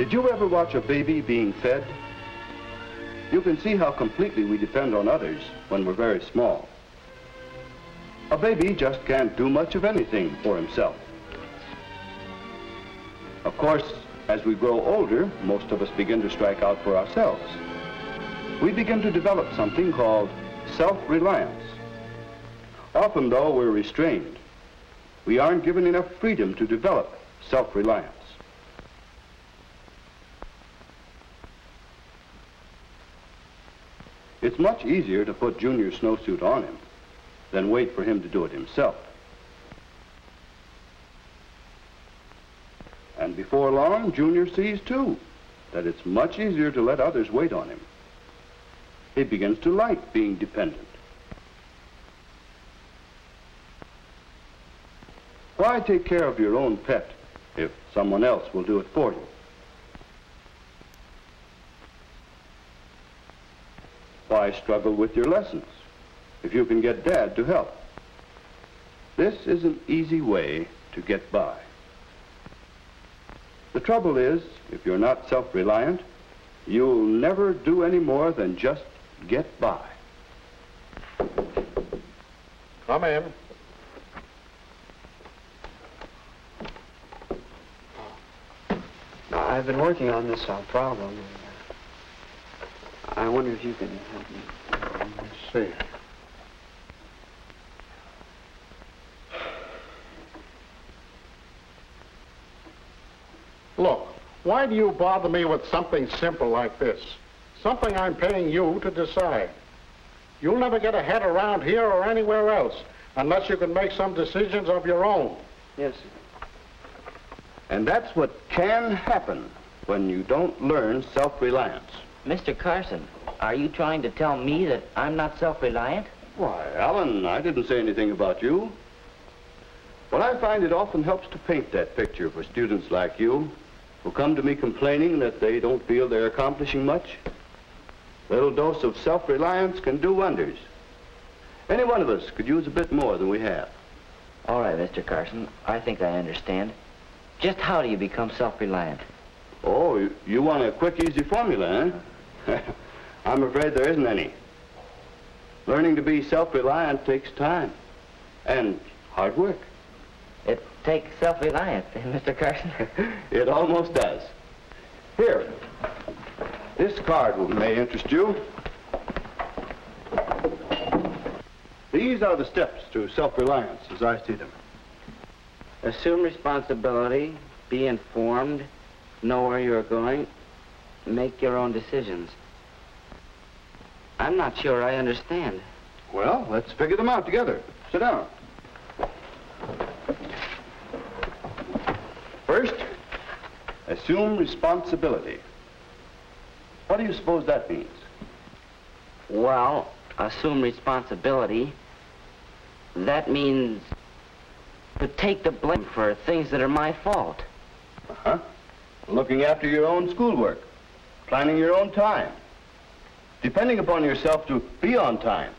Did you ever watch a baby being fed? You can see how completely we depend on others when we're very small. A baby just can't do much of anything for himself. Of course, as we grow older, most of us begin to strike out for ourselves. We begin to develop something called self-reliance. Often, though, we're restrained. We aren't given enough freedom to develop self-reliance. It's much easier to put Junior's snowsuit on him than wait for him to do it himself. And before long, Junior sees, too, that it's much easier to let others wait on him. He begins to like being dependent. Why take care of your own pet if someone else will do it for you? Why struggle with your lessons if you can get Dad to help? This is an easy way to get by. The trouble is, if you're not self-reliant, you'll never do any more than just get by. Come in. I've been working on this problem. I wonder if you can help me. Let's see. Look, why do you bother me with something simple like this? Something I'm paying you to decide. You'll never get ahead around here or anywhere else unless you can make some decisions of your own. Yes, sir. And that's what can happen when you don't learn self-reliance. Mr. Carson, are you trying to tell me that I'm not self-reliant? Why, Alan, I didn't say anything about you. But I find it often helps to paint that picture for students like you who come to me complaining that they don't feel they're accomplishing much. A little dose of self-reliance can do wonders. Any one of us could use a bit more than we have. All right, Mr. Carson, I think I understand. Just how do you become self-reliant? Oh, you want a quick, easy formula, eh? I'm afraid there isn't any. Learning to be self-reliant takes time and hard work. It takes self-reliance, Mr. Carson. It almost does. Here, this card may interest you. These are the steps to self-reliance as I see them. Assume responsibility, be informed, know where you're going, make your own decisions. I'm not sure I understand. Well, let's figure them out together. Sit down. First, assume responsibility. What do you suppose that means? Well, assume responsibility, that means to take the blame for things that are my fault. Uh-huh. Looking after your own schoolwork, planning your own time, depending upon yourself to be on time.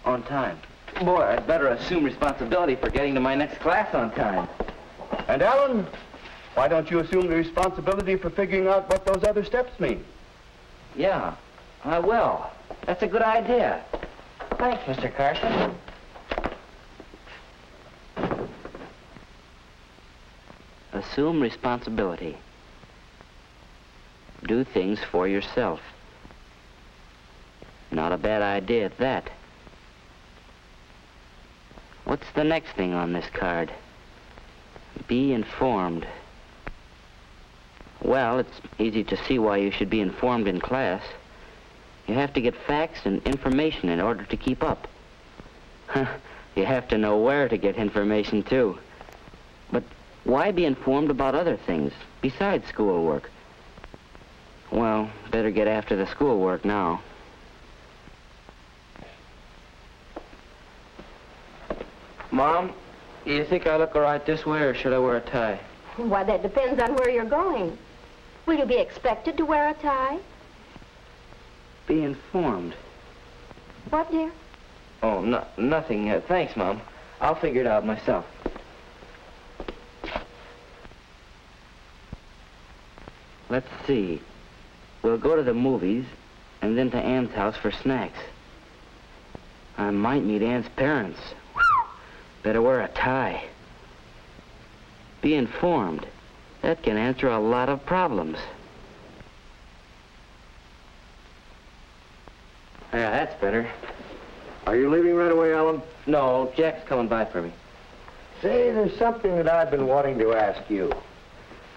On time. Boy, I'd better assume responsibility for getting to my next class on time. And Alan, why don't you assume the responsibility for figuring out what those other steps mean? Yeah, I will. That's a good idea. Thanks, Mr. Carson. Assume responsibility. Do things for yourself. Not a bad idea at that. What's the next thing on this card? Be informed. Well, it's easy to see why you should be informed in class. You have to get facts and information in order to keep up. You have to know where to get information, too. But why be informed about other things besides schoolwork? Well, better get after the schoolwork now. Mom, do you think I look all right this way, or should I wear a tie? Why, that depends on where you're going. Will you be expected to wear a tie? Be informed. What, dear? Oh, nothing. Thanks, Mom. I'll figure it out myself. Let's see. We'll go to the movies and then to Ann's house for snacks. I might meet Ann's parents. Better wear a tie. Be informed. That can answer a lot of problems. Yeah, that's better. Are you leaving right away, Alan? No, Jack's coming by for me. Say, there's something that I've been wanting to ask you.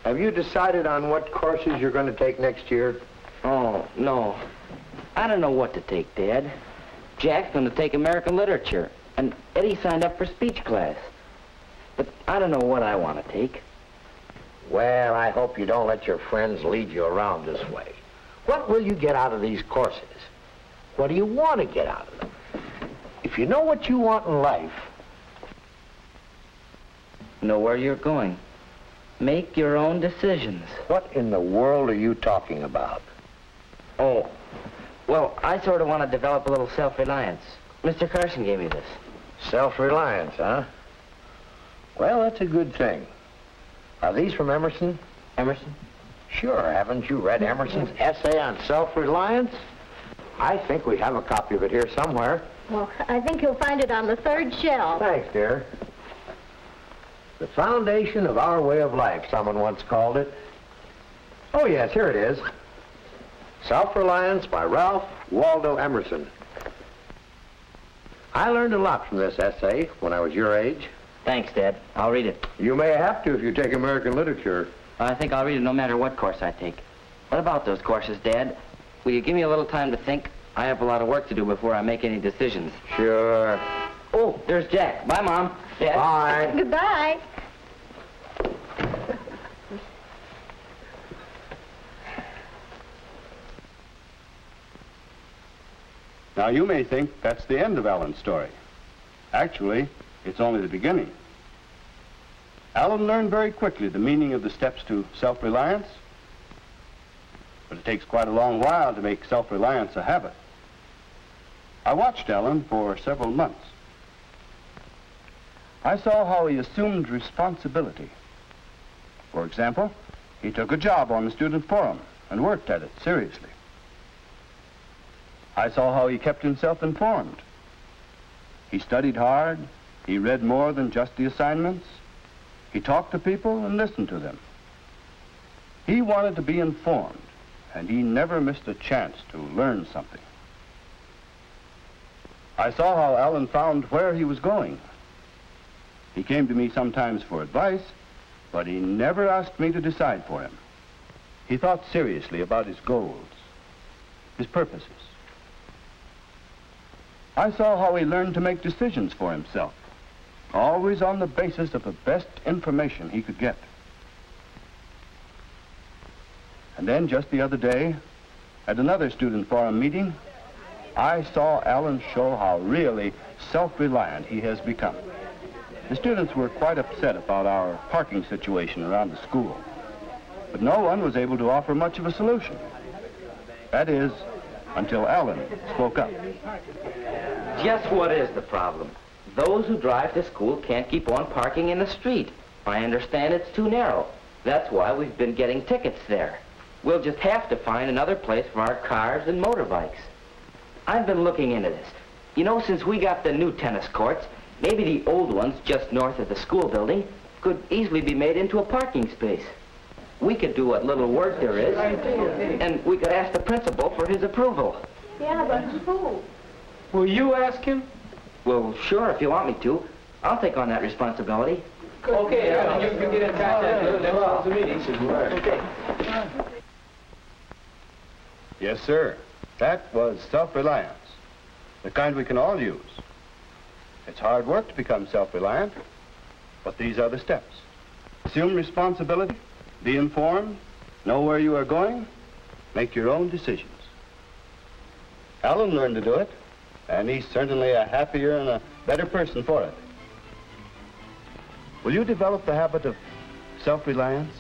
Have you decided on what courses you're going to take next year? Oh, no. I don't know what to take, Dad. Jack's going to take American literature, and Eddie signed up for speech class. But I don't know what I want to take. Well, I hope you don't let your friends lead you around this way. What will you get out of these courses? What do you want to get out of them? If you know what you want in life... Know where you're going. Make your own decisions. What in the world are you talking about? Oh, well, I sort of want to develop a little self-reliance. Mr. Carson gave me this. Self-reliance, huh? Well, that's a good thing. Are these from Emerson? Emerson? Sure. Haven't you read Emerson's essay on self-reliance? I think we have a copy of it here somewhere. Well, I think you'll find it on the third shelf. Thanks, dear. The foundation of our way of life, someone once called it. Oh, yes, here it is. Self-Reliance by Ralph Waldo Emerson. I learned a lot from this essay when I was your age. Thanks, Dad. I'll read it. You may have to if you take American literature. I think I'll read it no matter what course I take. What about those courses, Dad? Will you give me a little time to think? I have a lot of work to do before I make any decisions. Sure. Oh, there's Jack. Bye, Mom. Dad. Bye. Goodbye. Now, you may think that's the end of Alan's story. Actually, it's only the beginning. Alan learned very quickly the meaning of the steps to self-reliance, but it takes quite a long while to make self-reliance a habit. I watched Alan for several months. I saw how he assumed responsibility. For example, he took a job on the student forum and worked at it seriously. I saw how he kept himself informed. He studied hard. He read more than just the assignments. He talked to people and listened to them. He wanted to be informed, and he never missed a chance to learn something. I saw how Alan found where he was going. He came to me sometimes for advice, but he never asked me to decide for him. He thought seriously about his goals, his purposes. I saw how he learned to make decisions for himself, always on the basis of the best information he could get. And then just the other day, at another student forum meeting, I saw Alan show how really self-reliant he has become. The students were quite upset about our parking situation around the school, but no one was able to offer much of a solution. That is, until Alan spoke up. Just what is the problem? Those who drive to school can't keep on parking in the street. I understand it's too narrow. That's why we've been getting tickets there. We'll just have to find another place for our cars and motorbikes. I've been looking into this. You know, since we got the new tennis courts, maybe the old ones just north of the school building could easily be made into a parking space. We could do what little work there is, and we could ask the principal for his approval. Yeah, but who? Will you ask him? Well, sure, if you want me to. I'll take on that responsibility. Okay, you get in contact. Then close the meeting. Okay. Yes, sir. That was self-reliance, the kind we can all use. It's hard work to become self-reliant, but these are the steps. Assume responsibility, be informed, know where you are going, make your own decisions. Alan learned to do it, and he's certainly a happier and a better person for it. Will you develop the habit of self-reliance?